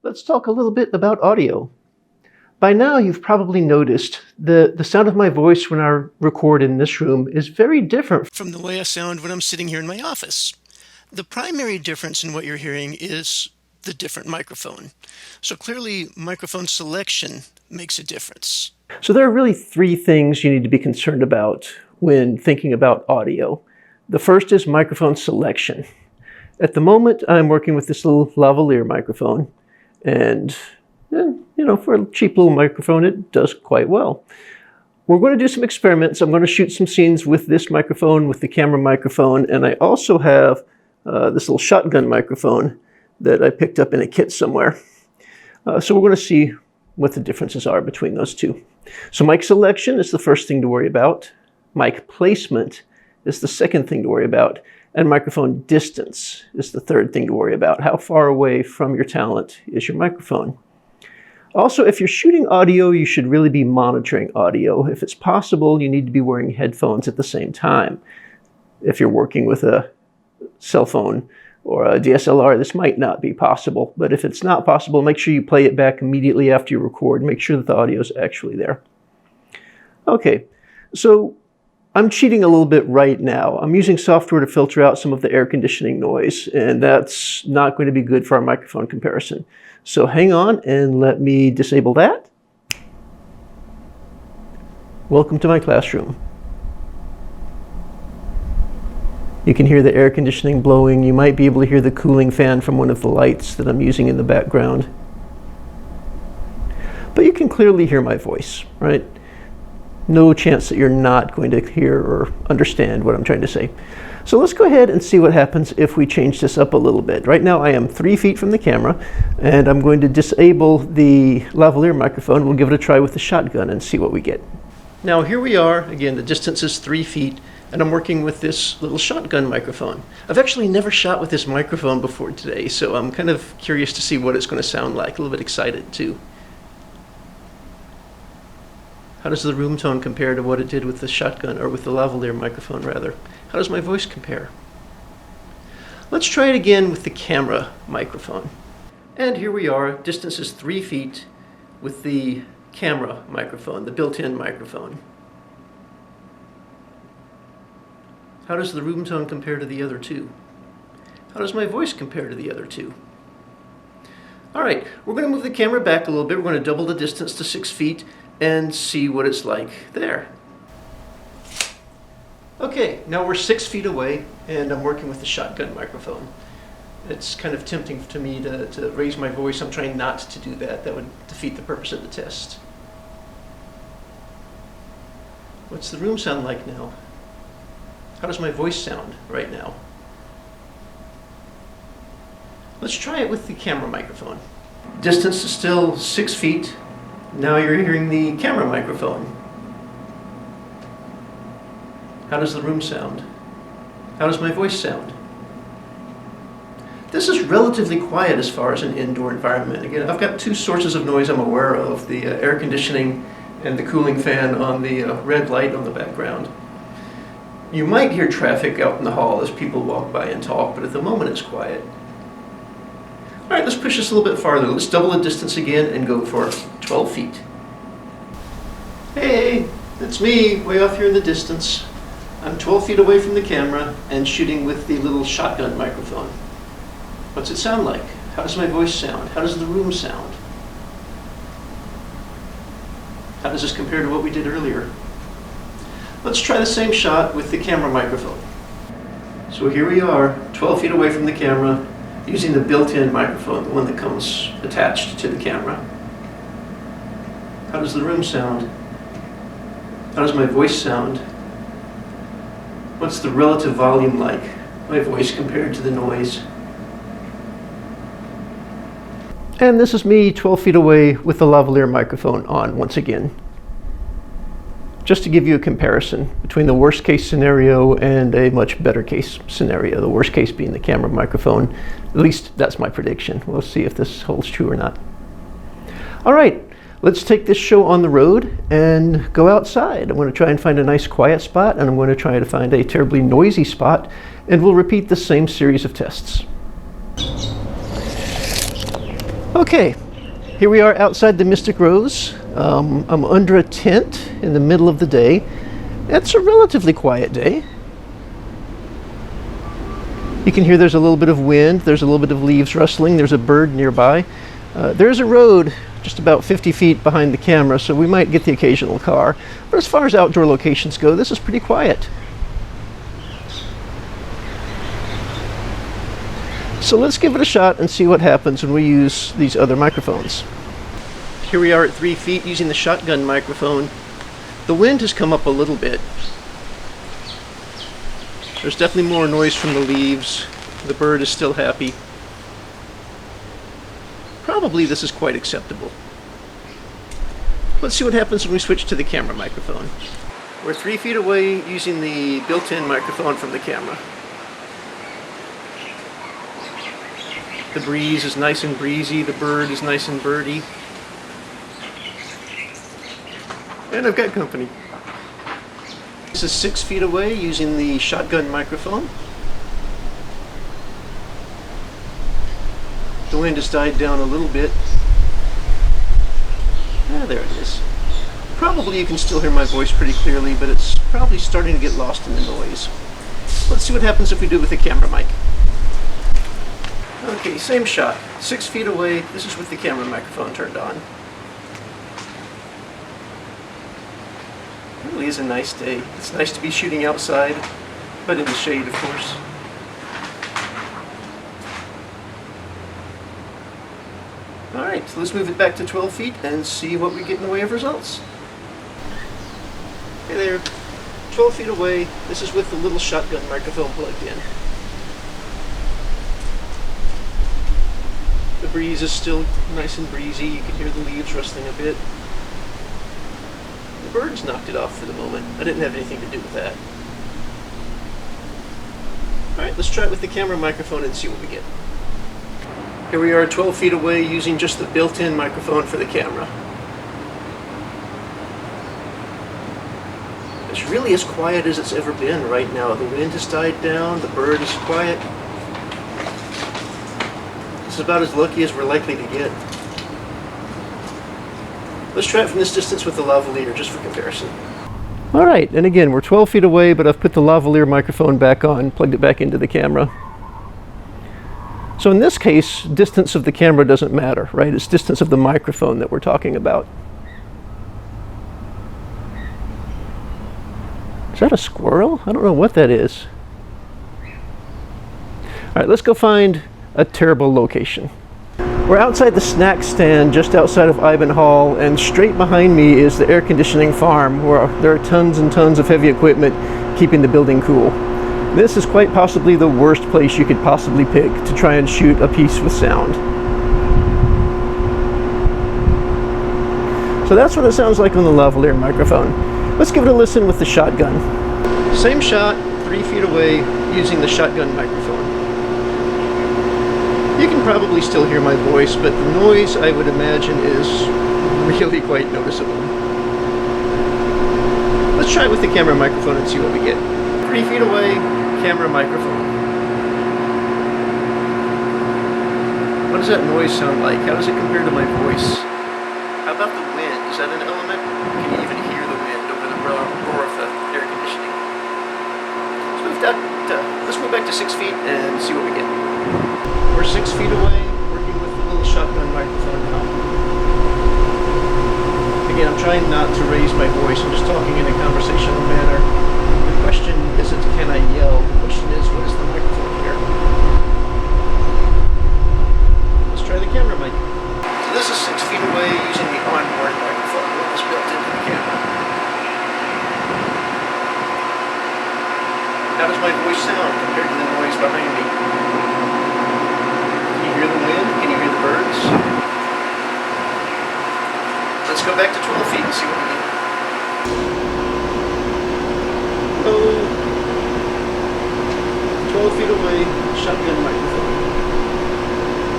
Let's talk a little bit about audio. By now, you've probably noticed the sound of my voice when I record in this room is very different from the way I sound when I'm sitting here in my office. The primary difference in what you're hearing is the different microphone. So clearly, microphone selection makes a difference. So there are really three things you need to be concerned about when thinking about audio. The first is microphone selection. At the moment, I'm working with this little lavalier microphone, and for a cheap little microphone, it does quite well. We're going to do some experiments. I'm going to shoot some scenes with this microphone, with the camera microphone, and I also have this little shotgun microphone that I picked up in a kit somewhere. So we're going to see what the differences are between those two. So mic selection is the first thing to worry about. Mic placement is the second thing to worry about. And microphone distance is the third thing to worry about. How far away from your talent is your microphone? Also, if you're shooting audio, you should really be monitoring audio. If it's possible, you need to be wearing headphones at the same time. If you're working with a cell phone or a DSLR, this might not be possible. But if it's not possible, make sure you play it back immediately after you record. Make sure that the audio is actually there. Okay, so I'm cheating a little bit right now. I'm using software to filter out some of the air conditioning noise, and that's not going to be good for our microphone comparison. So hang on and let me disable that. Welcome to my classroom. You can hear the air conditioning blowing. You might be able to hear the cooling fan from one of the lights that I'm using in the background. But you can clearly hear my voice, right? No chance that you're not going to hear or understand what I'm trying to say. So let's go ahead and see what happens if we change this up a little bit. Right now I am 3 feet from the camera, and I'm going to disable the lavalier microphone. We'll give it a try with the shotgun and see what we get. Now here we are. Again, the distance is 3 feet, and I'm working with this little shotgun microphone. I've actually never shot with this microphone before today, so I'm kind of curious to see what it's going to sound like. A little bit excited too. How does the room tone compare to what it did with the shotgun, or with the lavalier microphone rather? How does my voice compare? Let's try it again with the camera microphone. And here we are, distance is 3 feet with the camera microphone, the built-in microphone. How does the room tone compare to the other two? How does my voice compare to the other two? All right, we're going to move the camera back a little bit. We're going to double the distance to 6 feet and see what it's like there. Okay, now we're 6 feet away, and I'm working with the shotgun microphone. It's kind of tempting to me to raise my voice. I'm trying not to do that. That would defeat the purpose of the test. What's the room sound like now? How does my voice sound right now? Let's try it with the camera microphone. Distance is still 6 feet. Now you're hearing the camera microphone. How does the room sound? How does my voice sound? This is relatively quiet as far as an indoor environment. Again, I've got two sources of noise I'm aware of, the air conditioning and the cooling fan on the red light on the background. You might hear traffic out in the hall as people walk by and talk, but at the moment it's quiet. All right, let's push this a little bit farther. Let's double the distance again and go for 12 feet. Hey, it's me, way off here in the distance. I'm 12 feet away from the camera and shooting with the little shotgun microphone. What's it sound like? How does my voice sound? How does the room sound? How does this compare to what we did earlier? Let's try the same shot with the camera microphone. So here we are, 12 feet away from the camera, using the built-in microphone, the one that comes attached to the camera. How does the room sound? How does my voice sound? What's the relative volume like? My voice compared to the noise. And this is me 12 feet away with the lavalier microphone on once again. Just to give you a comparison between the worst case scenario and a much better case scenario. The worst case being the camera microphone. At least that's my prediction. We'll see if this holds true or not. All right, let's take this show on the road and go outside. I'm going to try and find a nice quiet spot, and I'm going to try to find a terribly noisy spot, and we'll repeat the same series of tests. Okay, here we are outside the Mystic Rose. I'm under a tent in the middle of the day. It's a relatively quiet day. You can hear there's a little bit of wind, there's a little bit of leaves rustling, there's a bird nearby. There's a road just about 50 feet behind the camera, so we might get the occasional car. But as far as outdoor locations go, this is pretty quiet. So let's give it a shot and see what happens when we use these other microphones. Here we are at 3 feet using the shotgun microphone. The wind has come up a little bit. There's definitely more noise from the leaves. The bird is still happy. Probably this is quite acceptable. Let's see what happens when we switch to the camera microphone. We're 3 feet away using the built-in microphone from the camera. The breeze is nice and breezy, the bird is nice and birdy. And I've got company. This is 6 feet away using the shotgun microphone. The wind has died down a little bit. Ah, there it is. Probably you can still hear my voice pretty clearly, but it's probably starting to get lost in the noise. Let's see what happens if we do it with the camera mic. Okay, same shot. 6 feet away. This is with the camera microphone turned on. It really is a nice day. It's nice to be shooting outside, but in the shade, of course. Alright, so let's move it back to 12 feet and see what we get in the way of results. Hey there, 12 feet away. This is with the little shotgun microphone plugged in. The breeze is still nice and breezy. You can hear the leaves rustling a bit. The birds knocked it off for the moment. I didn't have anything to do with that. Alright, let's try it with the camera microphone and see what we get. Here we are 12 feet away using just the built-in microphone for the camera. It's really as quiet as it's ever been right now. The wind has died down, the bird is quiet. This is about as lucky as we're likely to get. Let's try it from this distance with the lavalier just for comparison. Alright, and again, we're 12 feet away, but I've put the lavalier microphone back on, plugged it back into the camera. So in this case, distance of the camera doesn't matter, right? It's distance of the microphone that we're talking about. Is that a squirrel? I don't know what that is. Alright, let's go find a terrible location. We're outside the snack stand just outside of Ivanhall, and straight behind me is the air conditioning farm where there are tons and tons of heavy equipment keeping the building cool. This is quite possibly the worst place you could possibly pick to try and shoot a piece with sound. So that's what it sounds like on the lavalier microphone. Let's give it a listen with the shotgun. Same shot, 3 feet away, using the shotgun microphone. You can probably still hear my voice, but the noise, I would imagine, is really quite noticeable. Let's try it with the camera microphone and see what we get. 3 feet away, camera microphone. What does that noise sound like? How does it compare to my voice? How about the wind? Is that an element? Can you even hear the wind over the roar of the air conditioning? Let's move back to 6 feet and see what we get. We're 6 feet away, working with the little shotgun microphone now. Again, I'm trying not to raise my voice. I'm just talking in a conversational manner. The question isn't can I yell, the question is what is the microphone here? Let's try the camera mic. So this is 6 feet away using the onboard microphone that was built into the camera. How does my voice sound compared to the noise behind me? Can you hear the wind? Can you hear the birds? Let's go back to 12 feet and see what we get. Oh, 12 feet away, shotgun microphone.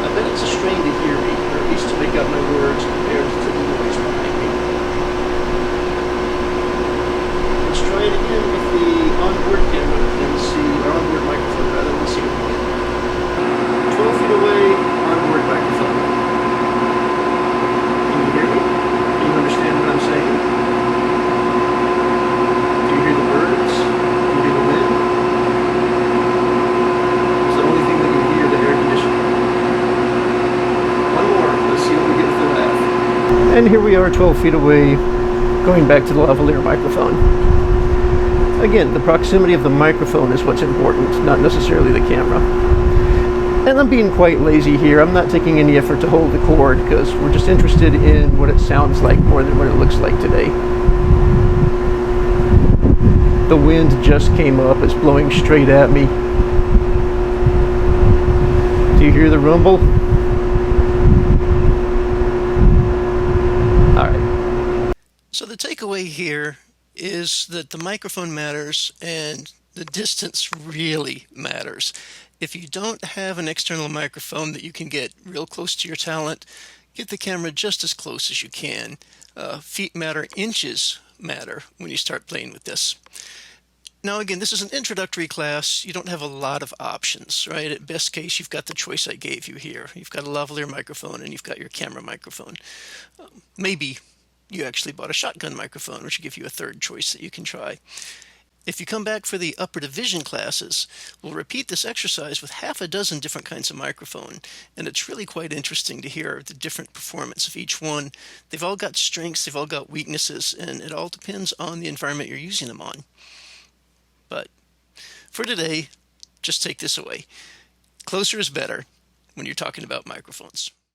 I bet it's a strain to hear me, or at least to make out my words compared to the noise behind me. Let's try it again with the onboard camera and see, or onboard microphone rather, and see what we get. 12 feet away, onboard microphone. And here we are 12 feet away, going back to the lavalier microphone. Again, the proximity of the microphone is what's important, not necessarily the camera. And I'm being quite lazy here. I'm not taking any effort to hold the cord because we're just interested in what it sounds like more than what it looks like today. The wind just came up. It's blowing straight at me. Do you hear the rumble? All right. So the takeaway here is that the microphone matters and the distance really matters. If you don't have an external microphone that you can get real close to your talent, get the camera just as close as you can. Feet matter, inches matter when you start playing with this. Now again, this is an introductory class. You don't have a lot of options, right? At best case, you've got the choice I gave you here. You've got a lavalier microphone and you've got your camera microphone. Maybe you actually bought a shotgun microphone, which will give you a third choice that you can try. If you come back for the upper division classes, we'll repeat this exercise with half a dozen different kinds of microphone, and it's really quite interesting to hear the different performance of each one. They've all got strengths, they've all got weaknesses, and it all depends on the environment you're using them on. But for today, just take this away. Closer is better when you're talking about microphones.